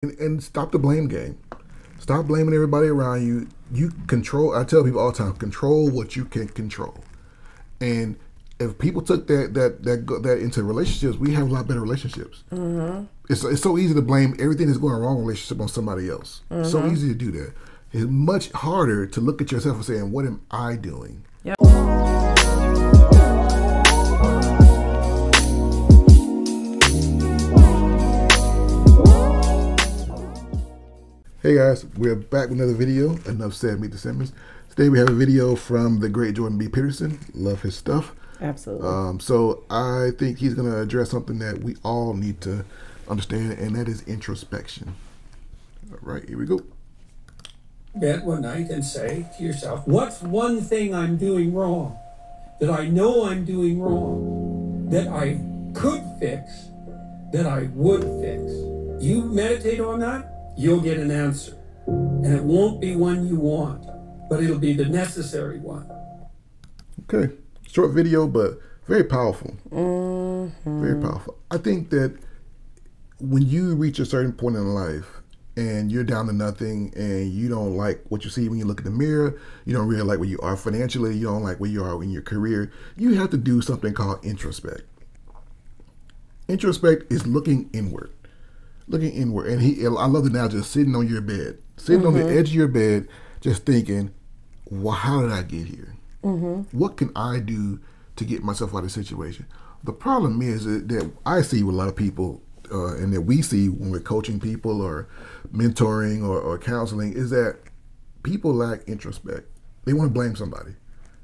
And stop the blame game. Stop blaming everybody around you. You control. I tell people all the time, control what you can control. And if people took that into relationships, we have a lot better relationships. Mm-hmm. It's so easy to blame everything that's going wrong in a relationship on somebody else. Mm-hmm. So easy to do that. It's much harder to look at yourself and say, "What am I doing?" Yep. Hey guys, we're back with another video. Enough said, meet the Simmons. Today we have a video from the great Jordan Love his stuff. Absolutely. So I think he's going to address something that we all need to understand, and that is introspection. All right, here we go. Bed one night and say to yourself, what's one thing I'm doing wrong, that I know I'm doing wrong, that I could fix, that I would fix? You meditate on that, you'll get an answer. And it won't be one you want, but it'll be the necessary one. Okay, short video, but very powerful. Mm-hmm. Very powerful. I think that when you reach a certain point in life and you're down to nothing and you don't like what you see when you look in the mirror, you don't really like where you are financially, you don't like where you are in your career, you have to do something called introspect. Introspect is looking inward. Looking inward. And I love it now, just sitting on your bed, sitting on the edge of your bed, just thinking, well, how did I get here? What can I do to get myself out of the situation? The problem is that I see with a lot of people, and that we see when we're coaching people or mentoring or counseling, is that people lack introspect. They want to blame somebody.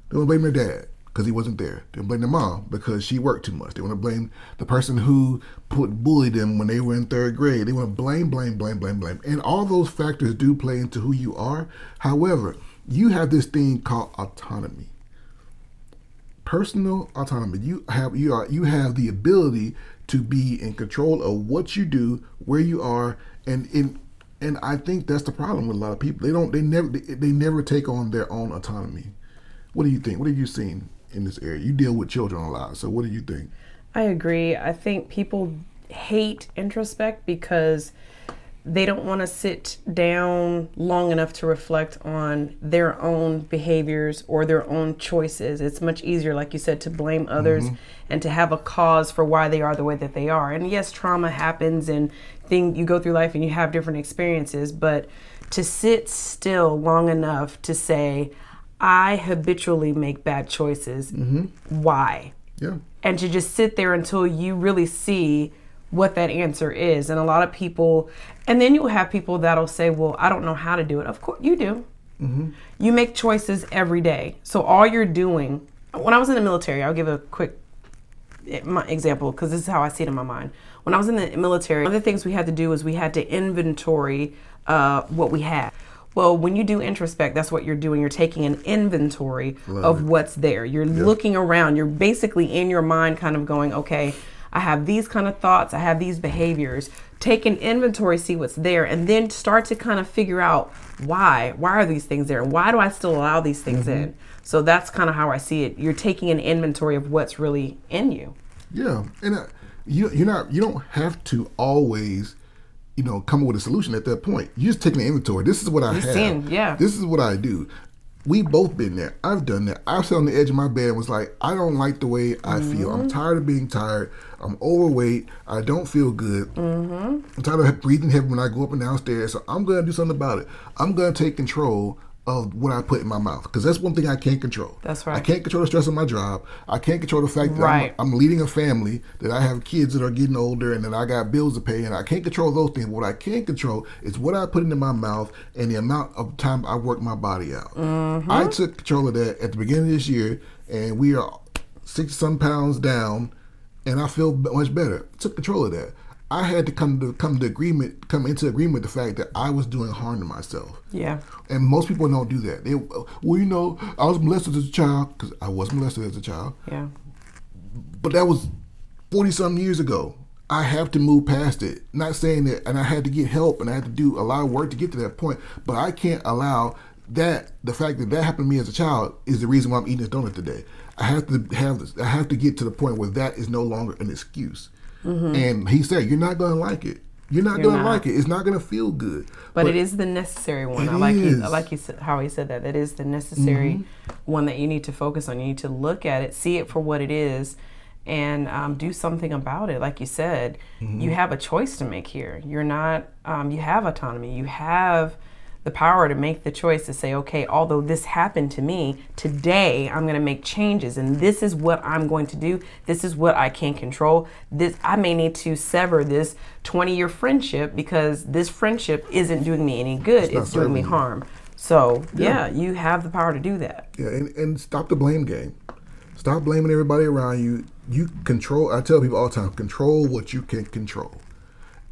They want to blame their dad because he wasn't there. They want to blame their mom because she worked too much. They want to blame the person who bullied them when they were in third grade. They want to blame. And all those factors do play into who you are. However, you have this thing called autonomy. Personal autonomy. You have the ability to be in control of what you do, where you are, and I think that's the problem with a lot of people. They never take on their own autonomy. What do you think? What have you seen in this area? You deal with children a lot, so what do you think? I agree. I think people hate introspect because they don't want to sit down long enough to reflect on their own behaviors or their own choices. It's much easier, like you said, to blame others and to have a cause for why they are the way that they are. And yes, trauma happens and you go through life and you have different experiences, but to sit still long enough to say, I habitually make bad choices. Why? Yeah. And to just sit there until you really see what that answer is. And a lot of people, and then you'll have people that'll say, well, I don't know how to do it. Of course you do. You make choices every day. So all you're doing, when I was in the military, I'll give a quick example because this is how I see it in my mind. When I was in the military, one of the things we had to do is we had to inventory what we had. Well, when you do introspect, that's what you're doing. You're taking an inventory of what's there. You're looking around. You're basically in your mind kind of going, okay, I have these kind of thoughts. I have these behaviors. Take an inventory, see what's there, and then start to kind of figure out why. Why are these things there? Why do I still allow these things in? So that's kind of how I see it. You're taking an inventory of what's really in you. Yeah, and you don't have to always, come up with a solution at that point. You're just taking an inventory. This is what I have. This is what I do. We both been there. I've done that. I sat on the edge of my bed and was like, I don't like the way I feel. I'm tired of being tired. I'm overweight. I don't feel good. I'm tired of breathing heavy when I go up and down stairs. So I'm going to do something about it. I'm going to take control of what I put in my mouth, because that's one thing I can't control. That's right. I can't control the stress of my job. I can't control the fact that I'm leading a family, that I have kids that are getting older, and that I got bills to pay, and I can't control those things. What I can control is what I put into my mouth and the amount of time I work my body out. I took control of that at the beginning of this year, and we are 60-some pounds down, and I feel much better. Took control of that. I had to come into agreement with the fact that I was doing harm to myself. Yeah. And most people don't do that. I was molested as a child, because I was molested as a child. Yeah. But that was 40-some years ago. I have to move past it. Not saying that, and I had to get help, and I had to do a lot of work to get to that point. But I can't allow that, the fact that happened to me as a child is the reason why I'm eating this donut today. I have to get to the point where that is no longer an excuse. And he said, you're not going to like it. You're not going to like it. It's not going to feel good. But it is the necessary one. I like you said, how he said that. That is the necessary one that you need to focus on. You need to look at it, see it for what it is, and do something about it. Like you said, you have a choice to make here. You're not, you have autonomy. You have the power to make the choice to say, okay, although this happened to me, today I'm going to make changes, and this is what I'm going to do. This is what I can control. This, I may need to sever this 20-year friendship because this friendship isn't doing me any good. It's doing me harm. So yeah, you have the power to do that. Yeah, and stop the blame game. Stop blaming everybody around you. You control. I tell people all the time, control what you can control.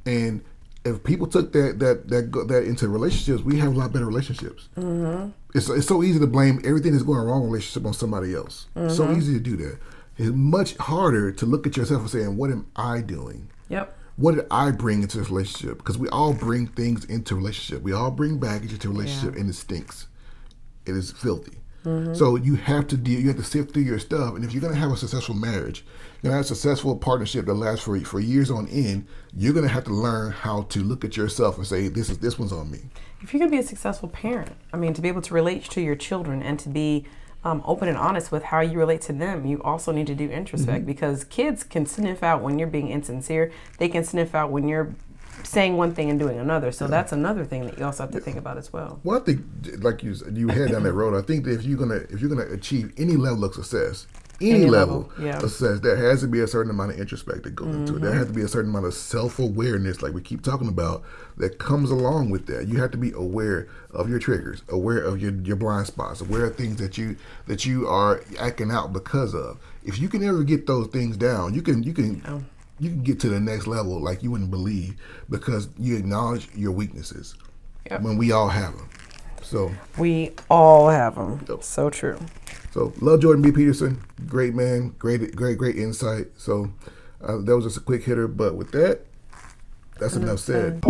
And if people took that into relationships, we have a lot better relationships. It's so easy to blame everything that's going wrong in a relationship on somebody else. So easy to do that. It's much harder to look at yourself and say, what am I doing? Yep. What did I bring into this relationship? Because we all bring things into a relationship. We all bring baggage into a relationship, and it stinks. It is filthy. So you have to deal. You have to sift through your stuff. And if you're going to have a successful marriage, you're going to have a successful partnership that lasts for years on end, you're going to have to learn how to look at yourself and say, this one's on me. If you're going to be a successful parent, I mean, to be able to relate to your children and to be open and honest with how you relate to them, you also need to do introspect, because kids can sniff out when you're being insincere. They can sniff out when you're saying one thing and doing another. So that's another thing that you also have to think about as well. Well, I think, like you head down that road, I think that if you're gonna achieve any level of success, any level of success, there has to be a certain amount of introspect that goes into it. There has to be a certain amount of self-awareness, like we keep talking about, that comes along with that. You have to be aware of your triggers, aware of your blind spots, aware of things that you are acting out because of. If you can ever get those things down, you can get to the next level like you wouldn't believe, because you acknowledge your weaknesses. When we all have them. So we all have them. So true. So love Jordan B. Peterson, great man, great insight. So that was just a quick hitter, but with that, that's enough said.